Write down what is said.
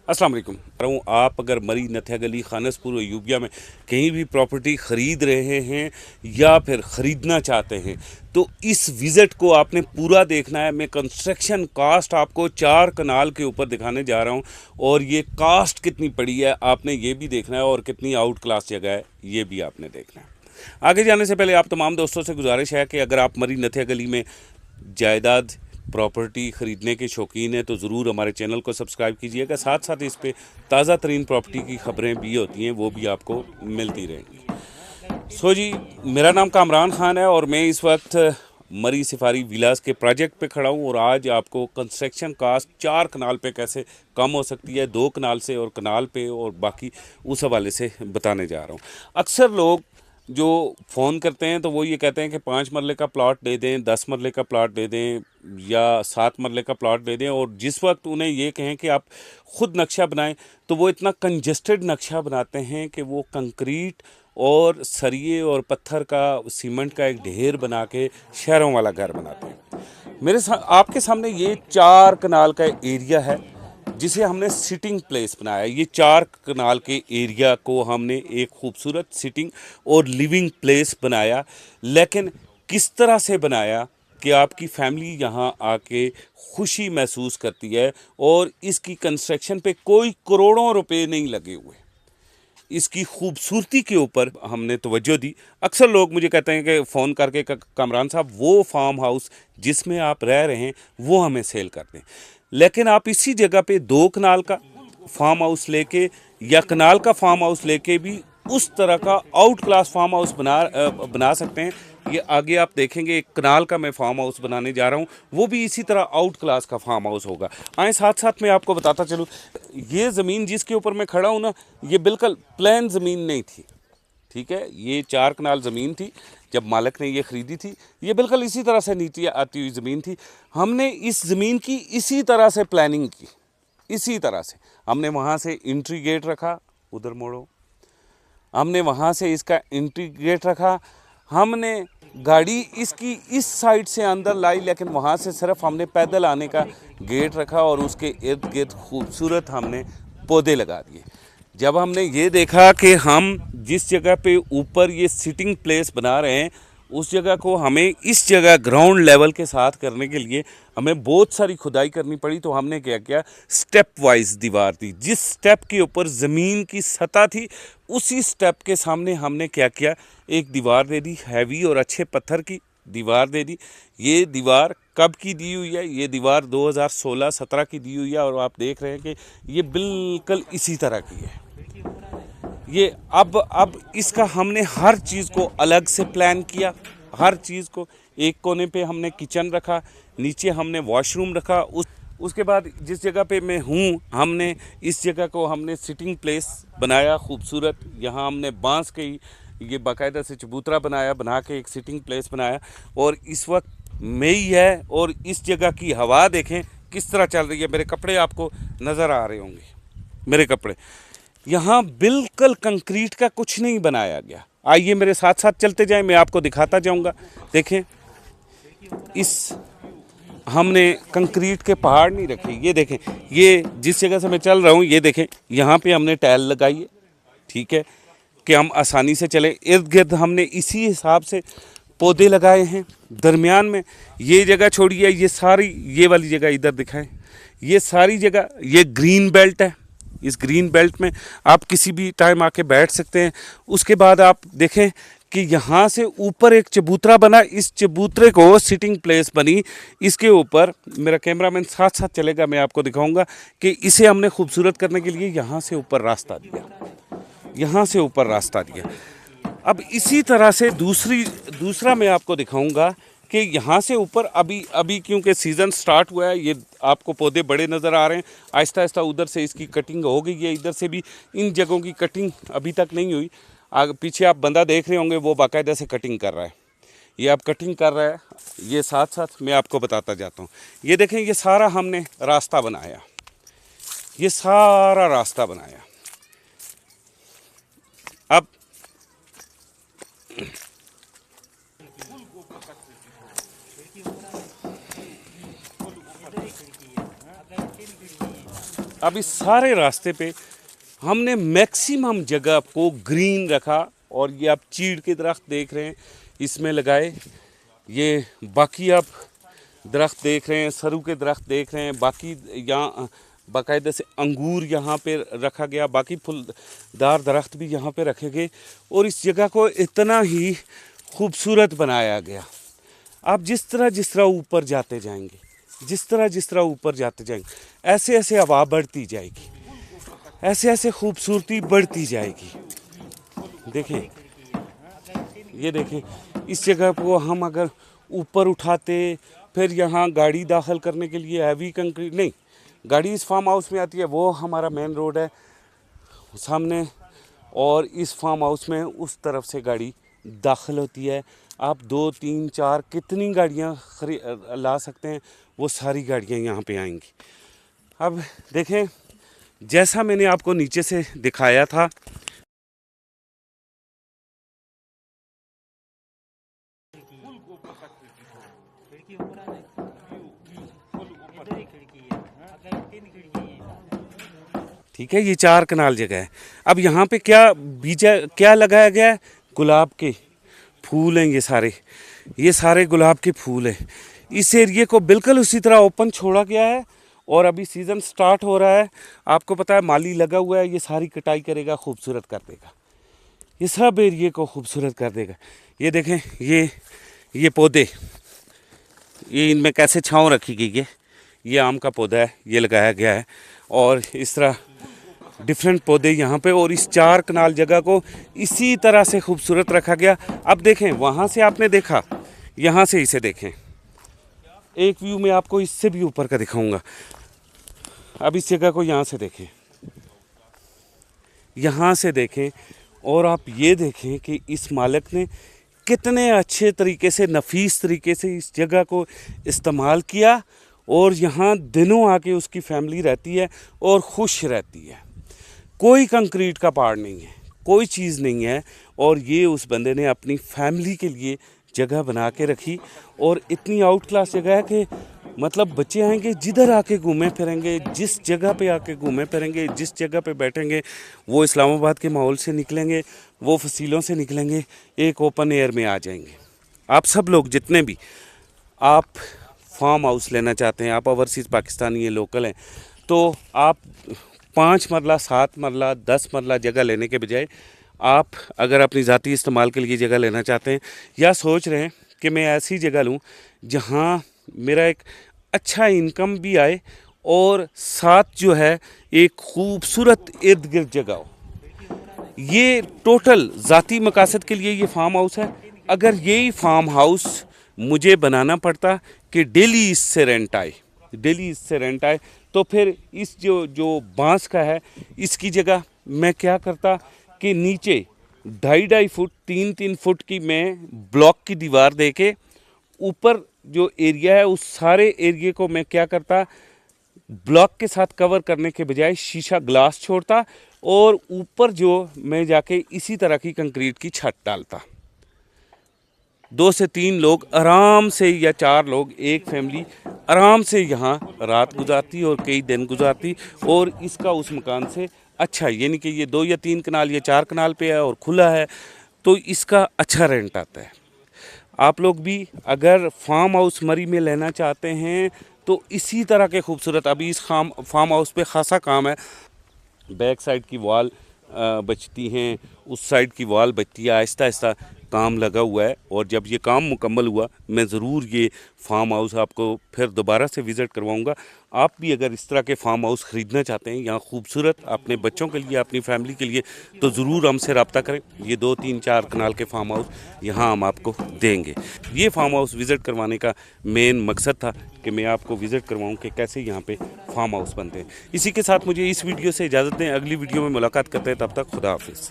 अस्सलाम वालेकुम। आप अगर मरी नथिया गली खानसपुर और यूबिया में कहीं भी प्रॉपर्टी ख़रीद रहे हैं या फिर ख़रीदना चाहते हैं तो इस विज़िट को आपने पूरा देखना है। मैं कंस्ट्रक्शन कास्ट आपको 4 कनाल के ऊपर दिखाने जा रहा हूं और ये कास्ट कितनी पड़ी है आपने ये भी देखना है और कितनी आउट क्लास जगह है ये भी आपने देखना है। आगे जाने से पहले आप तमाम दोस्तों से गुजारिश है कि अगर आप मरी नथिया गली में जायदाद प्रॉपर्टी ख़रीदने के शौकीन हैं तो ज़रूर हमारे चैनल को सब्सक्राइब कीजिएगा। साथ साथ इस पे ताज़ा तरीन प्रॉपर्टी की ख़बरें भी होती हैं, वो भी आपको मिलती रहेंगी। जी, मेरा नाम कामरान ख़ान है और मैं इस वक्त मरी सफारी विलास के प्रोजेक्ट पे खड़ा हूँ और आज आपको कंस्ट्रक्शन कास्ट 4 कनाल पे कैसे कम हो सकती है 2 कनाल से और कनाल पे और बाकी उस हवाले से बताने जा रहा हूँ। अक्सर लोग जो फ़ोन करते हैं तो वो ये कहते हैं कि 5 मरले का प्लॉट दे दें, 10 मरले का प्लॉट दे दें या 7 मरले का प्लॉट दे दें, और जिस वक्त उन्हें ये कहें कि आप ख़ुद नक्शा बनाएं तो वो इतना कंजस्टेड नक्शा बनाते हैं कि वो कंक्रीट और सरिये और पत्थर का सीमेंट का एक ढेर बना के शहरों वाला घर बनाते हैं। आपके सामने ये 4 कनाल का एरिया है जिसे हमने सिटिंग प्लेस बनाया। ये 4 कनाल के एरिया को हमने एक खूबसूरत सिटिंग और लिविंग प्लेस बनाया, लेकिन किस तरह से बनाया कि आपकी फैमिली यहाँ आके खुशी महसूस करती है और इसकी कंस्ट्रक्शन पे कोई करोड़ों रुपए नहीं लगे हुए। इसकी खूबसूरती के ऊपर हमने तवज्जो दी। अक्सर लोग मुझे कहते हैं कि फ़ोन करके कामरान साहब वो फार्म हाउस जिसमें आप रह रहे हैं वो हमें सेल कर दें, लेकिन आप इसी जगह पे 2 कनाल का फार्म हाउस लेके या कनाल का फार्म हाउस लेके भी उस तरह का आउट क्लास फार्म हाउस बना सकते हैं। ये आगे आप देखेंगे एक कनाल का मैं फार्म हाउस बनाने जा रहा हूँ, वो भी इसी तरह आउट क्लास का फार्म हाउस होगा। आए साथ साथ मैं आपको बताता चलूँ, ये ज़मीन जिसके ऊपर मैं खड़ा हूँ ना, ये बिल्कुल प्लेन ज़मीन नहीं थी, ठीक है। ये 4 कनाल ज़मीन थी जब मालिक ने ये ख़रीदी थी, ये बिल्कुल इसी तरह से नीचे आती हुई ज़मीन थी। हमने इस ज़मीन की इसी तरह से प्लानिंग की, इसी तरह से हमने वहाँ से एंट्री गेट रखा, उधर मोड़ो, हमने वहाँ से इसका एंट्री गेट रखा, हमने गाड़ी इसकी इस साइड से अंदर लाई, लेकिन वहाँ से सिर्फ हमने पैदल आने का गेट रखा और उसके इर्द गिर्द खूबसूरत हमने पौधे लगा दिए। जब हमने ये देखा कि हम जिस जगह पे ऊपर ये सिटिंग प्लेस बना रहे हैं उस जगह को हमें इस जगह ग्राउंड लेवल के साथ करने के लिए हमें बहुत सारी खुदाई करनी पड़ी, तो हमने क्या किया, स्टेप वाइज दीवार दी। जिस स्टेप के ऊपर ज़मीन की सतह थी उसी स्टेप के सामने हमने क्या किया, एक दीवार दे दी, हैवी और अच्छे पत्थर की दीवार दे दी। ये दीवार कब की दी हुई है, ये दीवार 2016-17 की दी हुई है और आप देख रहे हैं कि ये बिल्कुल इसी तरह की है। ये अब इसका हमने हर चीज़ को अलग से प्लान किया, हर चीज़ को। एक कोने पे हमने किचन रखा, नीचे हमने वॉशरूम रखा। उसके बाद जिस जगह पे मैं हूँ हमने इस जगह को हमने सिटिंग प्लेस बनाया खूबसूरत। यहाँ हमने बांस के ये बाकायदा से चबूतरा बना के एक सिटिंग प्लेस बनाया और इस वक्त मई है और इस जगह की हवा देखें किस तरह चल रही है। मेरे कपड़े आपको नज़र आ रहे होंगे, मेरे कपड़े। यहाँ बिल्कुल कंक्रीट का कुछ नहीं बनाया गया। आइए मेरे साथ साथ चलते जाएं, मैं आपको दिखाता जाऊंगा। देखें, इस हमने कंक्रीट के पहाड़ नहीं रखे। ये देखें, ये जिस जगह से मैं चल रहा हूँ ये देखें, यहाँ पे हमने टाइल लगाई है, ठीक है, कि हम आसानी से चले। इर्द गिर्द हमने इसी हिसाब से पौधे लगाए हैं। दरमियान में ये जगह छोड़िए, ये सारी ये वाली जगह इधर दिखाएं, ये सारी जगह ये ग्रीन बेल्ट है। इस ग्रीन बेल्ट में आप किसी भी टाइम आके बैठ सकते हैं। उसके बाद आप देखें कि यहाँ से ऊपर एक चबूतरा बना, इस चबूतरे को सिटिंग प्लेस बनी। इसके ऊपर मेरा कैमरामैन साथ साथ चलेगा, मैं आपको दिखाऊंगा कि इसे हमने खूबसूरत करने के लिए यहाँ से ऊपर रास्ता दिया, यहाँ से ऊपर रास्ता दिया। अब इसी तरह से दूसरा मैं आपको दिखाऊंगा कि यहाँ से ऊपर अभी क्योंकि सीज़न स्टार्ट हुआ है, ये आपको पौधे बड़े नज़र आ रहे हैं। आहिस्ता आहिस्ता उधर से इसकी कटिंग हो गई है, इधर से भी इन जगहों की कटिंग अभी तक नहीं हुई। आगे पीछे आप बंदा देख रहे होंगे, वो बाकायदा से कटिंग कर रहा है, ये आप कटिंग कर रहा है। ये साथ साथ मैं आपको बताता जाता हूँ। ये देखें, ये सारा हमने रास्ता बनाया, ये सारा रास्ता बनाया। अब अब इस सारे रास्ते पे हमने मैक्सिमम जगह को ग्रीन रखा। और ये आप चीड़ के दरख्त देख रहे हैं इसमें लगाए, ये बाकी आप दरख्त देख रहे हैं, सरू के दरख्त देख रहे हैं, बाकी यहाँ बाकायदा से अंगूर यहाँ पे रखा गया, बाकी फूलदार दरख्त भी यहाँ पे रखे गए और इस जगह को इतना ही खूबसूरत बनाया गया। आप जिस तरह ऊपर जाते जाएंगे, जिस तरह ऊपर जाते जाएंगे, ऐसे ऐसे हवा बढ़ती जाएगी, ऐसे ऐसे खूबसूरती बढ़ती जाएगी। देखें, ये देखें, इस जगह को हम अगर ऊपर उठाते, फिर यहाँ गाड़ी दाखिल करने के लिए हैवी कंक्रीट नहीं, गाड़ी इस फार्म हाउस में आती है, वो हमारा मेन रोड है सामने, और इस फार्म हाउस में उस तरफ से गाड़ी दाखिल होती है। आप 2, 3, 4 कितनी गाड़ियाँ ला सकते हैं, वो सारी गाड़ियाँ यहाँ पे आएंगी। अब देखें, जैसा मैंने आपको नीचे से दिखाया था, ठीक है, ये 4 कनाल जगह है। अब यहाँ पे क्या लगाया गया है? गुलाब के फूल हैं, ये सारे गुलाब के फूल हैं। इस एरिए को बिल्कुल उसी तरह ओपन छोड़ा गया है और अभी सीज़न स्टार्ट हो रहा है। आपको पता है माली लगा हुआ है, ये सारी कटाई करेगा, खूबसूरत कर देगा, ये सब एरिए को खूबसूरत कर देगा। ये देखें, ये पौधे, ये इनमें कैसे छाँव रखी गई है। ये आम का पौधा है, ये लगाया गया है और इस तरह डिफरेंट पौधे यहाँ पे, और इस 4 कनाल जगह को इसी तरह से खूबसूरत रखा गया। अब देखें, वहाँ से आपने देखा, यहाँ से इसे देखें, एक व्यू में आपको इससे भी ऊपर का दिखाऊंगा। अब इस जगह को यहाँ से देखें, यहाँ से देखें, और आप ये देखें कि इस मालिक ने कितने अच्छे तरीके से, नफीस तरीके से इस जगह को इस्तेमाल किया और यहाँ दिनों आके उसकी फैमिली रहती है और खुश रहती है। कोई कंक्रीट का पार्ट नहीं है, कोई चीज़ नहीं है, और ये उस बंदे ने अपनी फैमिली के लिए जगह बना के रखी। और इतनी आउट क्लास जगह है कि मतलब बच्चे आएंगे, जिधर आके घूमे फिरेंगे, जिस जगह पे आके घूमे फिरेंगे, जिस जगह पे बैठेंगे, वो इस्लामाबाद के माहौल से निकलेंगे, वो फसीलों से निकलेंगे, एक ओपन एयर में आ जाएंगे। आप सब लोग जितने भी आप फार्म हाउस लेना चाहते हैं, आप ओवरसीज़ पाकिस्तानी हैं, लोकल हैं, तो आप 5 मरला, 7 मरला, 10 मरला जगह लेने के बजाय आप अगर अपनी ज़ाती इस्तेमाल के लिए जगह लेना चाहते हैं, या सोच रहे हैं कि मैं ऐसी जगह लूं जहां मेरा एक अच्छा इनकम भी आए और साथ जो है एक खूबसूरत इर्द गिर्द जगह हो, ये टोटल ज़ाती मकासद के लिए ये फार्म हाउस है। अगर यही फार्म हाउस मुझे बनाना पड़ता कि डेली इससे रेंट आए, तो फिर इस जो बांस का है, इसकी जगह मैं क्या करता कि नीचे 2.5 फुट 3-3 फुट की मैं ब्लॉक की दीवार दे के ऊपर जो एरिया है उस सारे एरिया को मैं क्या करता, ब्लॉक के साथ कवर करने के बजाय शीशा ग्लास छोड़ता और ऊपर जो मैं जाके इसी तरह की कंक्रीट की छत डालता। 2 से 3 लोग आराम से, या 4 लोग, एक फैमिली आराम से यहाँ रात गुजारती और कई दिन गुजारती, और इसका उस मकान से अच्छा, यानी कि ये 2 या 3 कनाल या 4 कनाल पे है और खुला है, तो इसका अच्छा रेंट आता है। आप लोग भी अगर फार्म हाउस मरी में लेना चाहते हैं तो इसी तरह के खूबसूरत, अभी इस फार्म हाउस पे खासा काम है। बैक साइड की वॉल बचती हैं, उस साइड की वॉल बचती है, आहिस्ता आहिस्ता काम लगा हुआ है। और जब ये काम मुकम्मल हुआ, मैं ज़रूर ये फार्म हाउस आपको फिर दोबारा से विज़िट करवाऊंगा। आप भी अगर इस तरह के फार्म हाउस ख़रीदना चाहते हैं यहाँ खूबसूरत अपने बच्चों के लिए, अपनी फैमिली के लिए, तो ज़रूर हमसे रब्ता करें। ये 2, 3, 4 कनाल के फार्म हाउस यहाँ हम आपको देंगे। ये फार्म हाउस विज़िट करवाने का मेन मकसद था कि मैं आपको विज़िट करवाऊँ कि कैसे यहाँ पे फार्म हाउस बनते हैं। इसी के साथ मुझे इस वीडियो से इजाज़त दें, अगली वीडियो में मुलाकात करते हैं, तब तक खुदा हाफिज़।